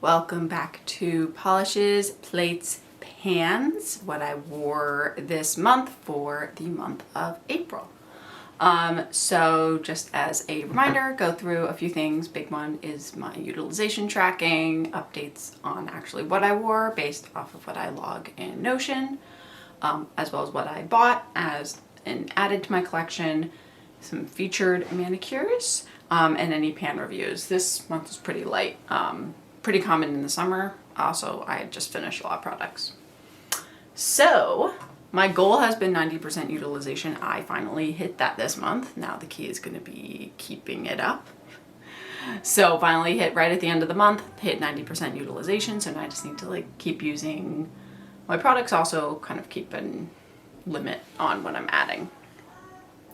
Welcome back to Polishes, Plates, Pans, what I wore this month for the month of April. So just as a reminder, go through a few things. Big one is my utilization tracking, updates on actually what I wore based off of what I log in Notion, as well as what I bought and added to my collection, some featured manicures, and any pan reviews. This month was pretty light, pretty common in the summer. Also, I had just finished a lot of products. So my goal has been 90% utilization. I finally hit that this month. Now the key is going to be keeping it up. So finally hit right at the end of the month, hit 90% utilization. So now I just need to keep using my products, also kind of keep a limit on what I'm adding.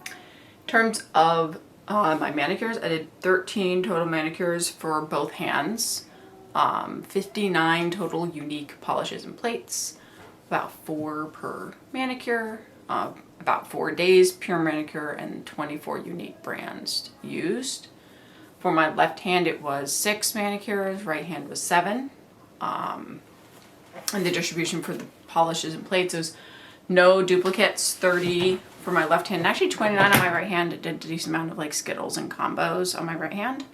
In terms of my manicures, I did 13 total manicures for both hands, 59 total unique polishes and plates, about 4 per manicure, about 4 days pure manicure, and 24 unique brands used. For my left hand, it was 6 manicures, right hand was 7. And the distribution for the polishes and plates is no duplicates, 30 for my left hand, and actually 29 on my right hand. It did a decent amount of Skittles and combos on my right hand.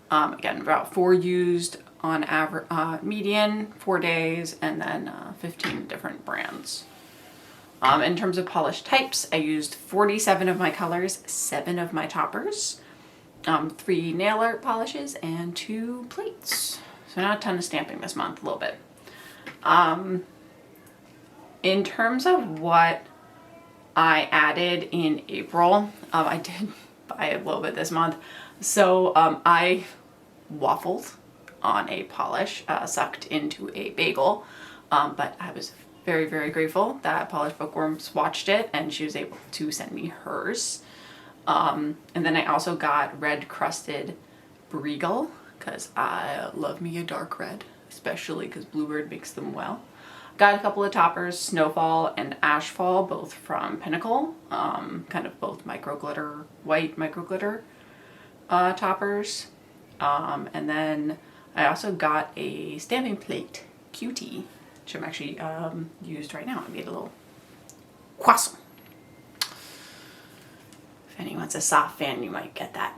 Again, about 4 used on average, median, 4 days, and then 15 different brands. In terms of polish types, I used 47 of my colors, 7 of my toppers, 3 nail art polishes, and 2 plates. So not a ton of stamping this month, a little bit. In terms of what I added in April, I did buy a little bit this month. So I waffled on a polish, sucked into a bagel, but I was very, very grateful that Polish Bookworm swatched it and she was able to send me hers. And then I also got red crusted Briegel because I love me a dark red, especially because Bluebird makes them well. Got a couple of toppers, Snowfall and Ashfall, both from Pinnacle, kind of both micro glitter, white micro glitter toppers. And then I also got a stamping plate, Cutie, which I'm actually used right now. I made a little croissant. If anyone's a soft fan, you might get that.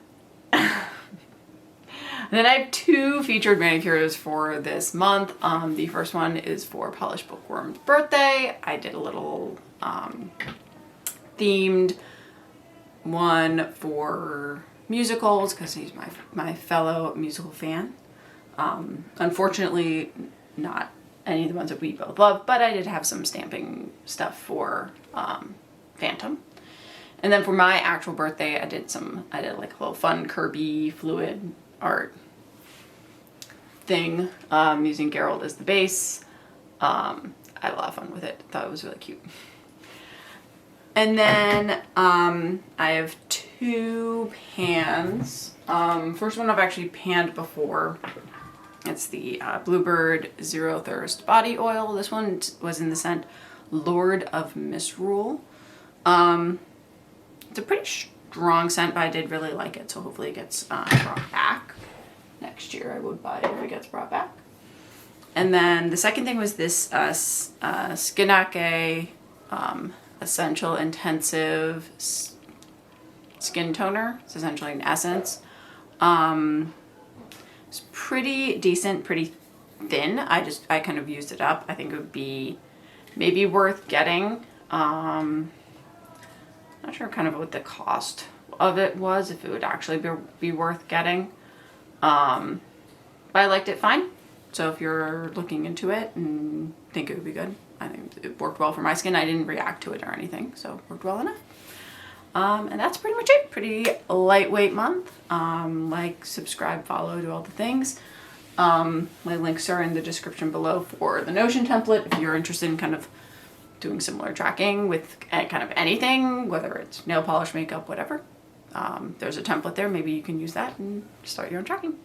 And then I have 2 featured manicures for this month. The first one is for Polish Bookworm's birthday. I did a little themed one for musicals because he's my fellow musical fan. Unfortunately, not any of the ones that we both love, but I did have some stamping stuff for Phantom. And then for my actual birthday, I did a little fun Kirby fluid art thing, using Gerald as the base. I had a lot of fun with it. Thought it was really cute. And then I have 2 pans. First one I've actually panned before. It's the Bluebird Zero Thirst Body Oil. This one was in the scent Lord of Misrule. It's a pretty strong scent, but I did really like it, so hopefully it gets brought back. Next year I would buy it if it gets brought back. And then the second thing was this Skinake Essential Intensive Skin Toner. It's essentially an essence. It's pretty decent, pretty thin. I kind of used it up. I think it would be maybe worth getting. Not sure kind of what the cost of it was, if it would actually be worth getting. But I liked it fine. So if you're looking into it and think it would be good, I think it worked well for my skin. I didn't react to it or anything, so it worked well enough. And that's pretty much it. Pretty lightweight month. Subscribe, follow, do all the things. My links are in the description below for the Notion template if you're interested in kind of doing similar tracking with kind of anything, whether it's nail polish, makeup, whatever. There's a template there. Maybe you can use that and start your own tracking.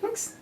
Thanks.